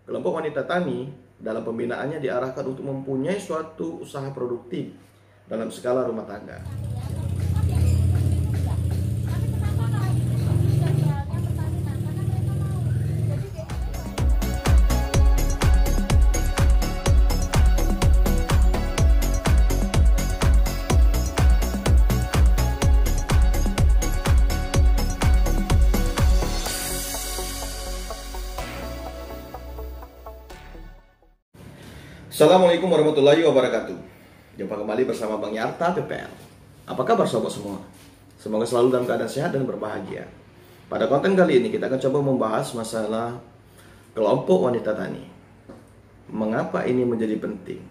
Kelompok wanita tani dalam pembinaannya diarahkan untuk mempunyai suatu usaha produktif dalam skala rumah tangga. Assalamualaikum warahmatullahi wabarakatuh. Jumpa kembali bersama Bang Yarta PPL. Apa kabar sobat semua? Semoga selalu dalam keadaan sehat dan berbahagia. Pada konten kali ini kita akan coba membahas masalah kelompok wanita tani. Mengapa ini menjadi penting?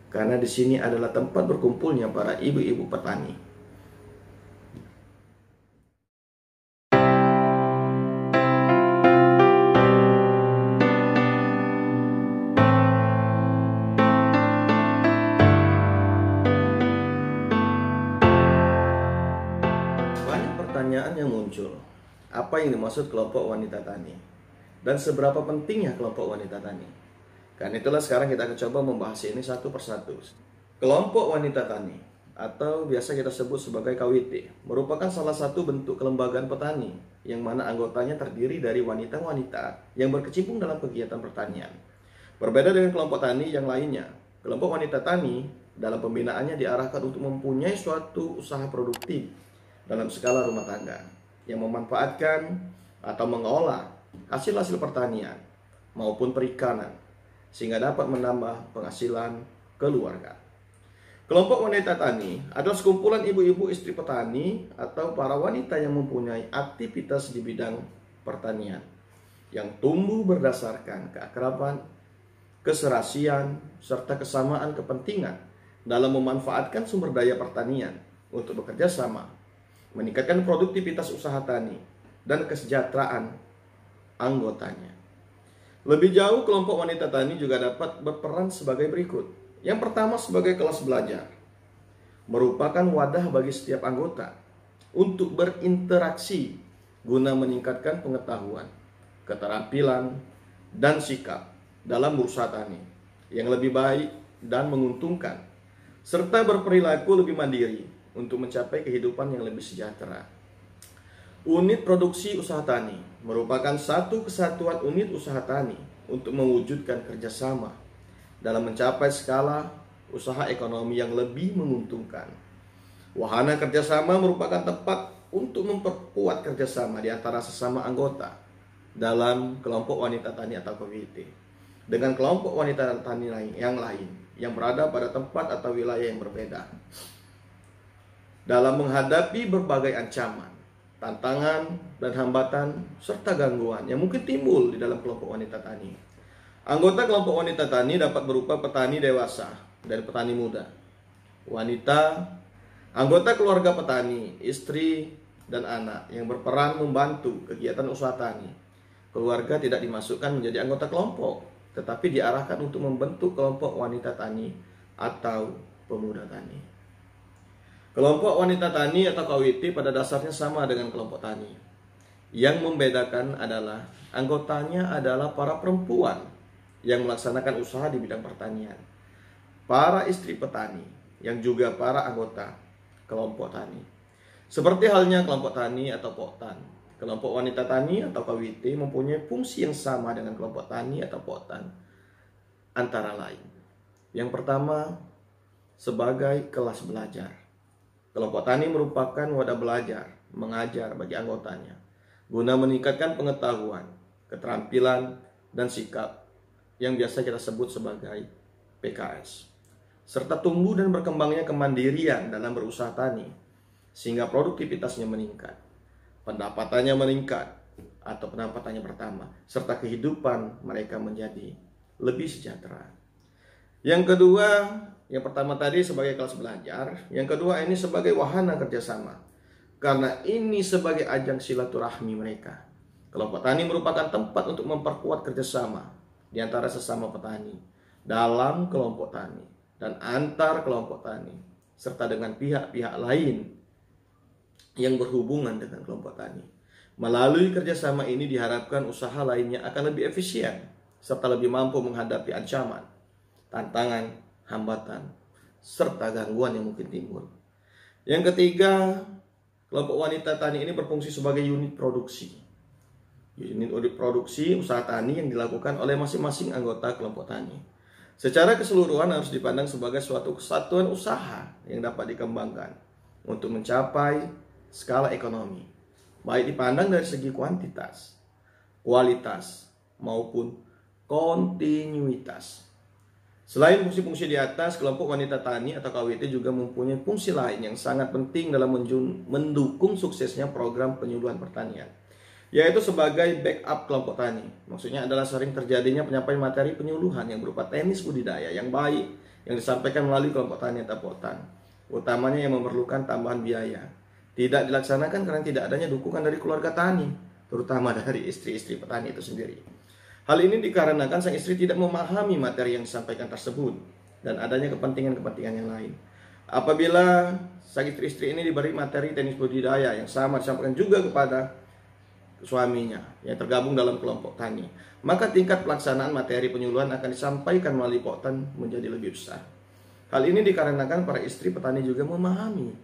Karena di sini adalah tempat berkumpulnya para ibu-ibu petani. Pertanyaan yang muncul, apa yang dimaksud kelompok wanita tani? Dan seberapa pentingnya kelompok wanita tani? Karena itulah sekarang kita akan coba membahas ini satu persatu. Kelompok wanita tani, atau biasa kita sebut sebagai KWT, merupakan salah satu bentuk kelembagaan petani, yang mana anggotanya terdiri dari wanita-wanita yang berkecimpung dalam kegiatan pertanian. Berbeda dengan kelompok tani yang lainnya, kelompok wanita tani dalam pembinaannya diarahkan untuk mempunyai suatu usaha produktif dalam skala rumah tangga yang memanfaatkan atau mengolah hasil-hasil pertanian maupun perikanan sehingga dapat menambah penghasilan keluarga. Kelompok wanita tani adalah sekumpulan ibu-ibu istri petani atau para wanita yang mempunyai aktivitas di bidang pertanian yang tumbuh berdasarkan keakraban, keserasian, serta kesamaan kepentingan dalam memanfaatkan sumber daya pertanian untuk bekerja sama, meningkatkan produktivitas usaha tani dan kesejahteraan anggotanya. Lebih jauh, kelompok wanita tani juga dapat berperan sebagai berikut. Yang pertama, sebagai kelas belajar, merupakan wadah bagi setiap anggota untuk berinteraksi guna meningkatkan pengetahuan, keterampilan, dan sikap dalam berusaha tani yang lebih baik dan menguntungkan, serta berperilaku lebih mandiri untuk mencapai kehidupan yang lebih sejahtera. Unit produksi usaha tani merupakan satu kesatuan unit usaha tani untuk mewujudkan kerjasama dalam mencapai skala usaha ekonomi yang lebih menguntungkan. Wahana kerjasama merupakan tempat untuk memperkuat kerjasama di antara sesama anggota dalam kelompok wanita tani atau KWT dengan kelompok wanita tani yang lain yang berada pada tempat atau wilayah yang berbeda, dalam menghadapi berbagai ancaman, tantangan, dan hambatan, serta gangguan yang mungkin timbul di dalam kelompok wanita tani. Anggota kelompok wanita tani dapat berupa petani dewasa dan petani muda, wanita, anggota keluarga petani, istri, dan anak yang berperan membantu kegiatan usaha tani. Keluarga tidak dimasukkan menjadi anggota kelompok, tetapi diarahkan untuk membentuk kelompok wanita tani atau pemuda tani. Kelompok wanita tani atau KWT pada dasarnya sama dengan kelompok tani. Yang membedakan adalah anggotanya adalah para perempuan yang melaksanakan usaha di bidang pertanian, para istri petani yang juga para anggota kelompok tani. Seperti halnya kelompok tani atau poktan, kelompok wanita tani atau KWT mempunyai fungsi yang sama dengan kelompok tani atau poktan, antara lain. Yang pertama, sebagai kelas belajar. Kelompok tani merupakan wadah belajar, mengajar bagi anggotanya, guna meningkatkan pengetahuan, keterampilan, dan sikap yang biasa kita sebut sebagai PKS, serta tumbuh dan berkembangnya kemandirian dalam berusaha tani, sehingga produktivitasnya meningkat, pendapatannya meningkat, atau pendapatannya bertambah, serta kehidupan mereka menjadi lebih sejahtera. Yang kedua, yang pertama tadi sebagai kelas belajar, yang kedua ini sebagai wahana kerjasama, karena ini sebagai ajang silaturahmi mereka. Kelompok tani merupakan tempat untuk memperkuat kerjasama di antara sesama petani, dalam kelompok tani, dan antar kelompok tani, serta dengan pihak-pihak lain yang berhubungan dengan kelompok tani. Melalui kerjasama ini diharapkan usaha lainnya akan lebih efisien serta lebih mampu menghadapi ancaman, tantangan, hambatan, serta gangguan yang mungkin timbul. Yang ketiga, kelompok wanita tani ini berfungsi sebagai unit produksi. Unit produksi usaha tani yang dilakukan oleh masing-masing anggota kelompok tani. Secara keseluruhan harus dipandang sebagai suatu kesatuan usaha yang dapat dikembangkan untuk mencapai skala ekonomi, baik dipandang dari segi kuantitas, kualitas, maupun kontinuitas. Selain fungsi-fungsi di atas, kelompok wanita tani atau KWT juga mempunyai fungsi lain yang sangat penting dalam mendukung suksesnya program penyuluhan pertanian, yaitu sebagai backup kelompok tani. Maksudnya adalah sering terjadinya penyampaian materi penyuluhan yang berupa teknis budidaya yang baik yang disampaikan melalui kelompok tani atau potan, utamanya yang memerlukan tambahan biaya. Tidak dilaksanakan karena tidak adanya dukungan dari keluarga tani, terutama dari istri-istri petani itu sendiri. Hal ini dikarenakan sang istri tidak memahami materi yang disampaikan tersebut dan adanya kepentingan-kepentingan yang lain. Apabila sang istri-istri ini diberi materi teknis budidaya yang sama disampaikan juga kepada suaminya yang tergabung dalam kelompok tani, maka tingkat pelaksanaan materi penyuluhan akan disampaikan melalui potan menjadi lebih besar. Hal ini dikarenakan para istri petani juga memahami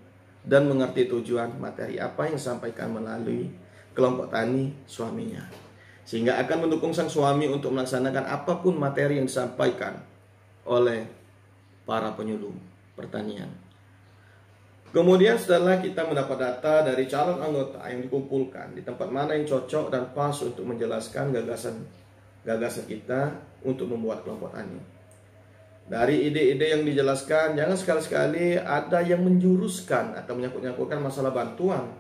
dan mengerti tujuan materi apa yang disampaikan melalui kelompok tani suaminya, sehingga akan mendukung sang suami untuk melaksanakan apapun materi yang disampaikan oleh para penyuluh pertanian. Kemudian setelah kita mendapat data dari calon anggota yang dikumpulkan di tempat mana yang cocok dan pas untuk menjelaskan gagasan kita untuk membuat kelompok tani. Dari ide-ide yang dijelaskan, jangan sekali-sekali ada yang menjuruskan atau menyangkut-nyangkutkan masalah bantuan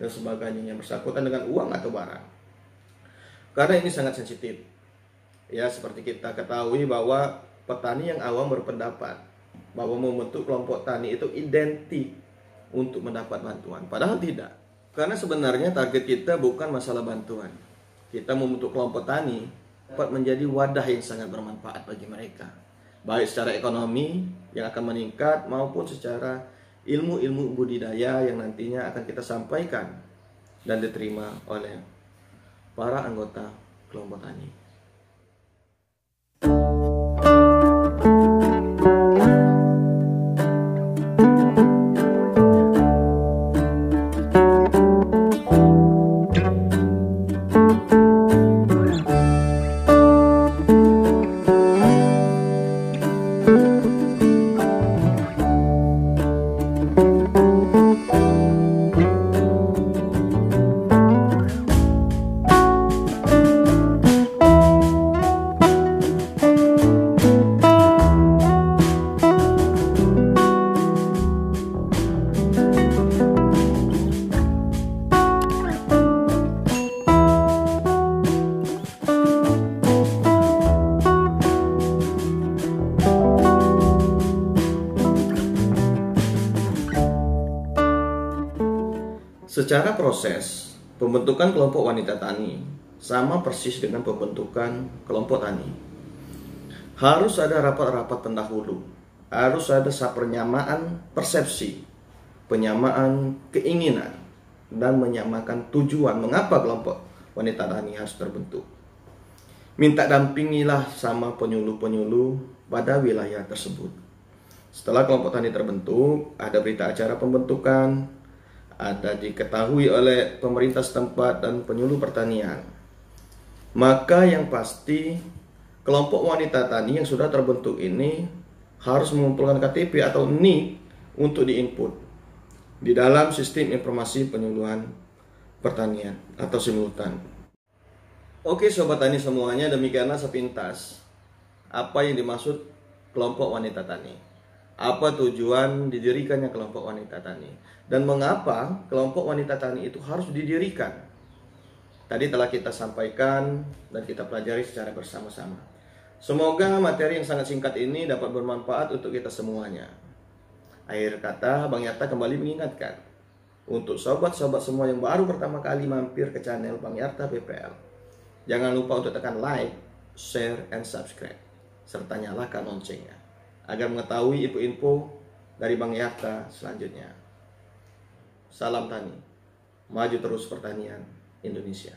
dan sebagainya yang bersangkutan dengan uang atau barang. Karena ini sangat sensitif. Ya, seperti kita ketahui bahwa petani yang awam berpendapat bahwa membentuk kelompok tani itu identik untuk mendapat bantuan. Padahal tidak. Karena sebenarnya target kita bukan masalah bantuan. Kita membentuk kelompok tani dapat menjadi wadah yang sangat bermanfaat bagi mereka, baik secara ekonomi yang akan meningkat maupun secara ilmu-ilmu budidaya yang nantinya akan kita sampaikan dan diterima oleh para anggota kelompok tani. Secara proses, pembentukan kelompok wanita tani sama persis dengan pembentukan kelompok tani. Harus ada rapat-rapat pendahulu, harus ada penyamaan persepsi, penyamaan keinginan, dan menyamakan tujuan mengapa kelompok wanita tani harus terbentuk. Minta dampingilah sama penyuluh-penyuluh pada wilayah tersebut. Setelah kelompok tani terbentuk, ada berita acara pembentukan, ada diketahui oleh pemerintah setempat dan penyuluh pertanian. Maka yang pasti kelompok wanita tani yang sudah terbentuk ini harus mengumpulkan KTP atau NIK untuk diinput di dalam sistem informasi penyuluhan pertanian atau simultan. Oke sobat tani semuanya, demikianlah sepintas apa yang dimaksud kelompok wanita tani. Apa tujuan didirikannya kelompok wanita tani dan mengapa kelompok wanita tani itu harus didirikan. Tadi telah kita sampaikan dan kita pelajari secara bersama-sama. Semoga materi yang sangat singkat ini dapat bermanfaat untuk kita semuanya. Akhir kata, Bang Yarta kembali mengingatkan untuk sobat-sobat semua yang baru pertama kali mampir ke channel Bang Yarta PPL, jangan lupa untuk tekan like, share, and subscribe, serta nyalakan loncengnya agar mengetahui info-info dari Bang Yarta selanjutnya. Salam tani, maju terus pertanian Indonesia.